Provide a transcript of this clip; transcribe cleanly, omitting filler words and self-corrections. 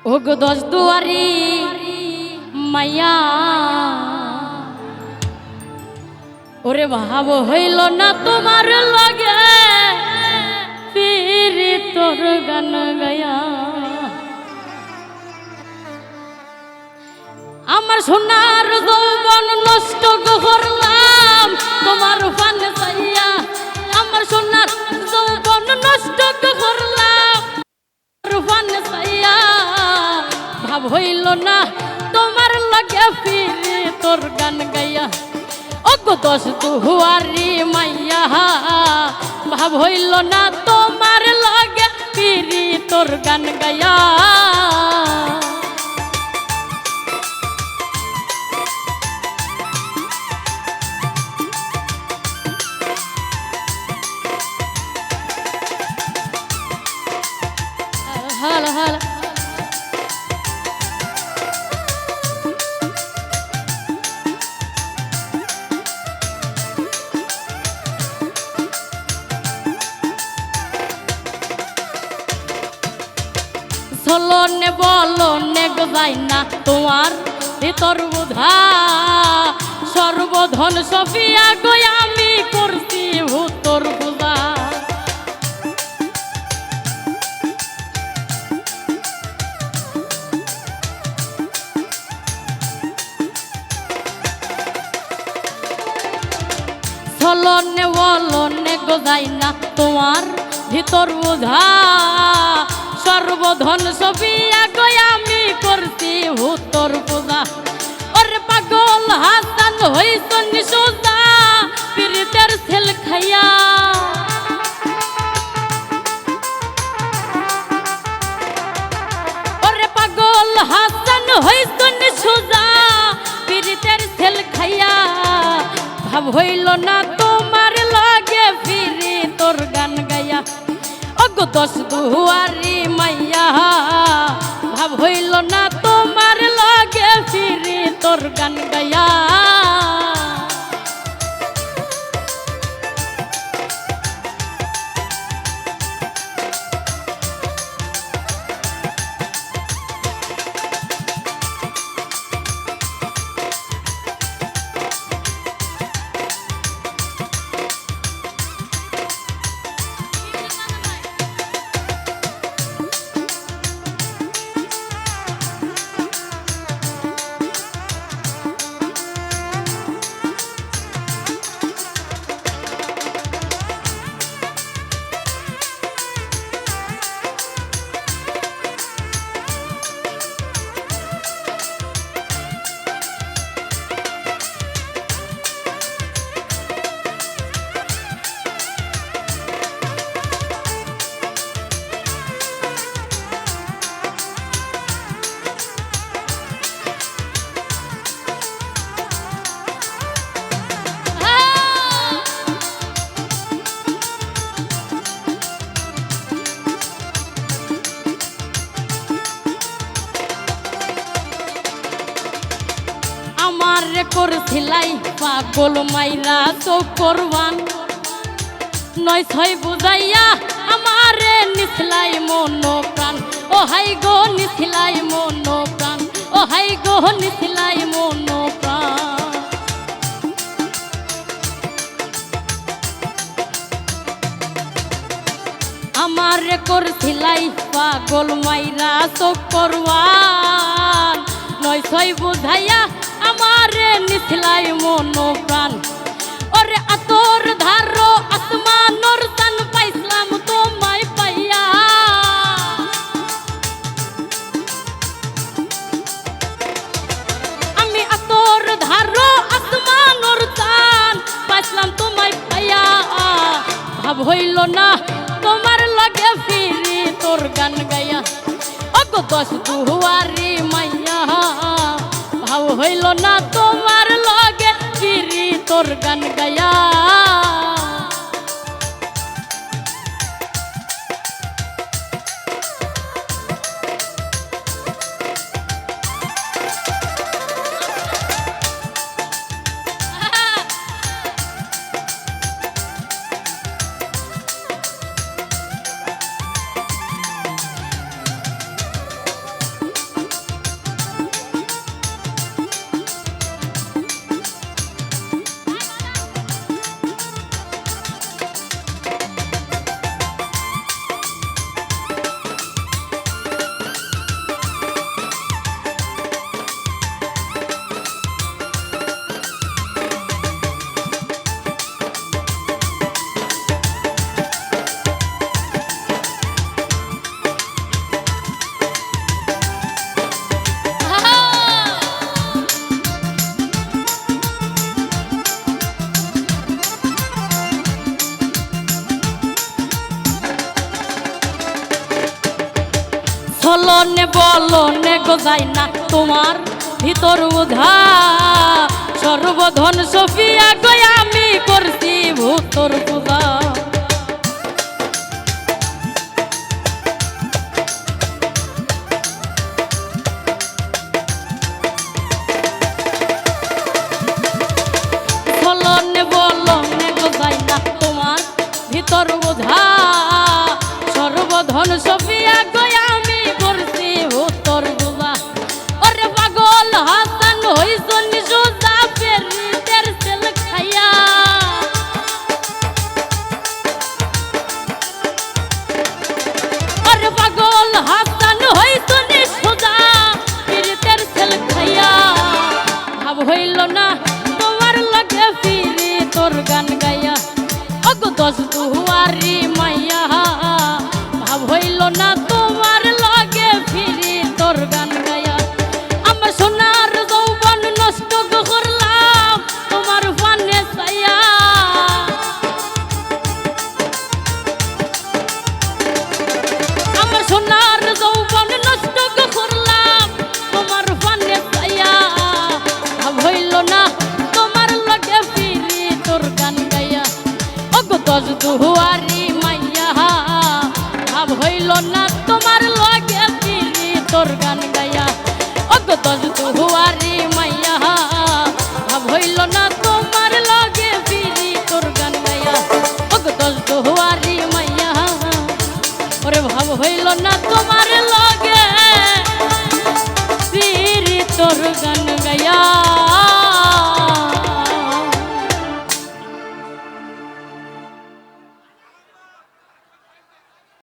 ওগো দশ দুয়ারি মাইয়া ওরে ভাব হইল না তোমার লাগে ফিরে তোর গান গায়া আমার সোনার যৌবন নষ্ট করলাম তোমার ফান চাইয়া আমার সোনার যৌবন নষ্ট করলাম ফান চাইয়া ভাব হইল না তোমার লাগে ফিরে তোর গান গাইয়া ওগো দশ দুয়ারি মাইয়া ভাব হইল না তোমার লাগে ফিরে তোর গান গাইয়া হাল হাল চলনে বলনে গাই না তোমার ভিতর বোধা সর্বধন সফিয়া গো আমি করছি ভূতর বুঝা চলনে বলনে গাই না তোমার ভিতর বোধা সর্বধন সফিয়া গো আমি করছি ভূতর পূজা ওরে পাগল হাসান হইছ নিশোজা পীড়িতের ছেল খাইয়া ওরে পাগল হাসান হইছ নিশোজা পীড়িতের ছেল খাইয়া ভাব হইল না তোমার লাগে ফিরি তোর গান গাইয়া ওগো দশ দুয়ারি মাইয়া ভাব হইল না তোমার লাগে ফিরে তোর গান গাইয়া আমার করছিলাই পাগল মাইরা তো করবান নয় ছয় বুঝাইয়া আমারে নিথলাই মন প্রাণ ও হাই গো নিথলাই মন প্রাণ ও হাই গো নিথলাই মন প্রাণ আমারে করছিলাই পাগল মাইরা তো করবান নয় ছয় বুঝাইয়া আমারে নিথলাই মন প্রাণ ওরে আতর ধারো আসমানোর তান পাইছিলাম তোমায় পাইয়া আমি আতর ধারো আসমানোর তান পাইছিলাম তোমায় পাইয়া ভাব হইল না তোমার লাগে ফিরি তোর গান গাইয়া ওগো দশ দুয়ারি মাইয়া ভাব হইল না তোমার লগে ফিরি তোর গান গাইয়া বলনে গোজাই না তোমার ভিতর বোঝা সর্বধন সফিয়া গো আমি করছি ভূতর পূজা বলনে গোজাই না তোমার ভিতর বোঝা সর্বধন সফিয়া গো আমি করছি ভূতর পূজা ওরে পাগল হাসান হইছন সোজা পেরিতের সেল খাইয়া ওরে পাগল হাসান হইছন সোজা পেরিতের সেল খাইয়া ভাব হইল না তোমার লগে ফিরি তোর গান গাইয়া ওগো দশ দুয়ারি মাইয়া ভাব হইল না তোমার লগে ফিরি তোর গান গাইয়া আমার সোনার যৌবন নষ্ট করলাম তোমার ফানে চাইয়া আমার সোনার যৌবন নষ্ট করলাম তোমার ফানে চাইয়া ভাব হইল না তোমার লগে ফিরি তোর গান গাইয়া ওগো দশ দুয়ারি মাইয়া ভাব হইল না তোমার লগে ফিরি তোর গান গাইয়া ওগো দশ দুয়ারি মাইয়া ভাব হইল না তোমার লগে ফিরি তোর গান গাইয়া ওগো দশ দুয়ারি মাইয়া ওরে ভাব হইল না তোমার লগে ফিরি তোর গান